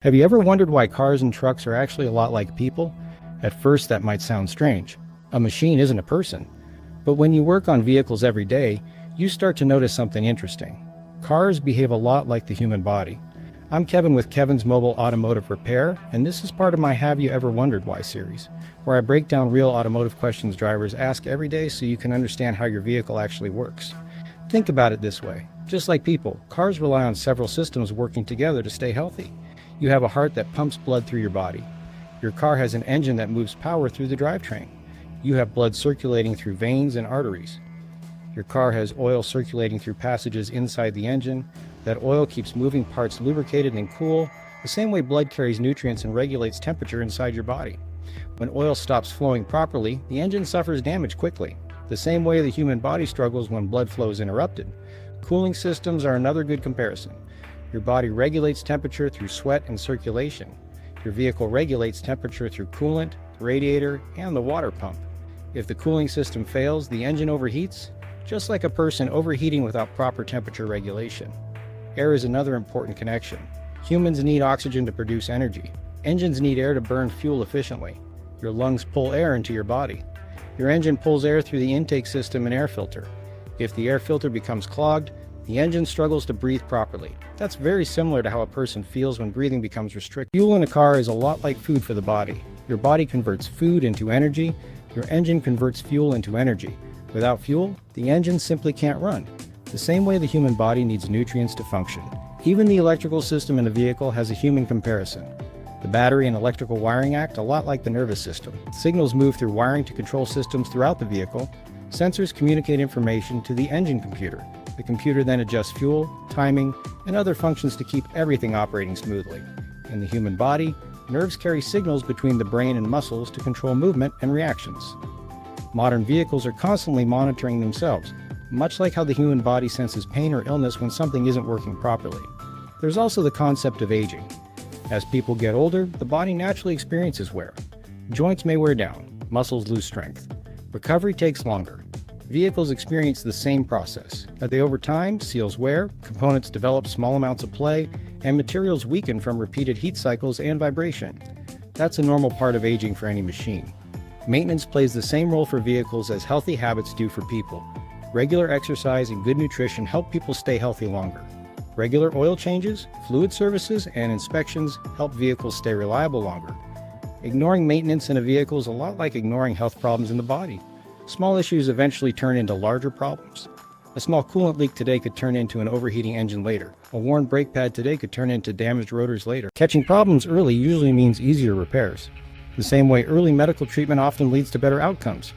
Have you ever wondered why cars and trucks are actually a lot like people? At first, that might sound strange. A machine isn't a person. But when you work on vehicles every day, you start to notice something interesting. Cars behave a lot like the human body. I'm Kevin with Kevin's Mobile Automotive Repair, and this is part of my Have You Ever Wondered Why series, where I break down real automotive questions drivers ask every day so you can understand how your vehicle actually works. Think about it this way. Just like people, cars rely on several systems working together to stay healthy. You have a heart that pumps blood through your body. Your car has an engine that moves power through the drivetrain. You have blood circulating through veins and arteries. Your car has oil circulating through passages inside the engine. That oil keeps moving parts lubricated and cool, the same way blood carries nutrients and regulates temperature inside your body. When oil stops flowing properly, the engine suffers damage quickly, the same way the human body struggles when blood flow is interrupted. Cooling systems are another good comparison. Your body regulates temperature through sweat and circulation. Your vehicle regulates temperature through coolant, the radiator, and the water pump. If the cooling system fails, the engine overheats, just like a person overheating without proper temperature regulation. Air is another important connection. Humans need oxygen to produce energy. Engines need air to burn fuel efficiently. Your lungs pull air into your body. Your engine pulls air through the intake system and air filter. If the air filter becomes clogged, the engine struggles to breathe properly. That's very similar to how a person feels when breathing becomes restricted. Fuel in a car is a lot like food for the body. Your body converts food into energy. Your engine converts fuel into energy. Without fuel, the engine simply can't run. The same way the human body needs nutrients to function. Even the electrical system in a vehicle has a human comparison. The battery and electrical wiring act a lot like the nervous system. Signals move through wiring to control systems throughout the vehicle. Sensors communicate information to the engine computer. The computer then adjusts fuel, timing, and other functions to keep everything operating smoothly. In the human body, nerves carry signals between the brain and muscles to control movement and reactions. Modern vehicles are constantly monitoring themselves, much like how the human body senses pain or illness when something isn't working properly. There's also the concept of aging. As people get older, the body naturally experiences wear. Joints may wear down, muscles lose strength. Recovery takes longer. Vehicles experience the same process. Over time, seals wear, components develop small amounts of play, and materials weaken from repeated heat cycles and vibration. That's a normal part of aging for any machine. Maintenance plays the same role for vehicles as healthy habits do for people. Regular exercise and good nutrition help people stay healthy longer. Regular oil changes, fluid services, and inspections help vehicles stay reliable longer. Ignoring maintenance in a vehicle is a lot like ignoring health problems in the body. Small issues eventually turn into larger problems. A small coolant leak today could turn into an overheating engine later. A worn brake pad today could turn into damaged rotors later. Catching problems early usually means easier repairs. The same way early medical treatment often leads to better outcomes.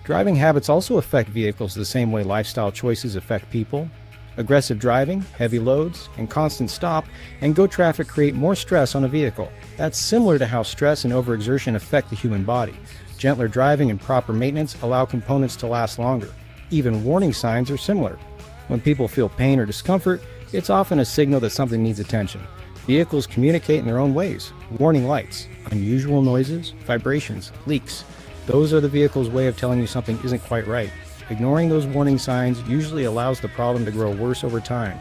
Driving habits also affect vehicles the same way lifestyle choices affect people. Aggressive driving, heavy loads, and constant stop and go traffic create more stress on a vehicle. That's similar to how stress and overexertion affect the human body. Gentler driving and proper maintenance allow components to last longer. Even warning signs are similar. When people feel pain or discomfort, it's often a signal that something needs attention. Vehicles communicate in their own ways. Warning lights, unusual noises, vibrations, leaks. Those are the vehicle's way of telling you something isn't quite right. Ignoring those warning signs usually allows the problem to grow worse over time.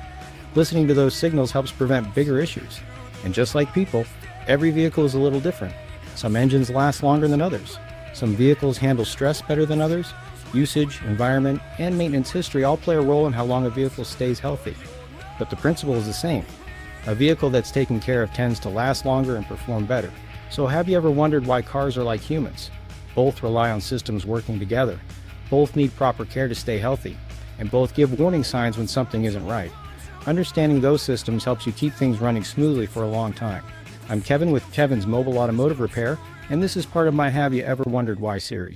Listening to those signals helps prevent bigger issues. And just like people, every vehicle is a little different. Some engines last longer than others. Some vehicles handle stress better than others. Usage, environment, and maintenance history all play a role in how long a vehicle stays healthy. But the principle is the same. A vehicle that's taken care of tends to last longer and perform better. So have you ever wondered why cars are like humans? Both rely on systems working together. Both need proper care to stay healthy. And both give warning signs when something isn't right. Understanding those systems helps you keep things running smoothly for a long time. I'm Kevin with Kevin's Mobile Automotive Repair, and this is part of my Have You Ever Wondered Why series.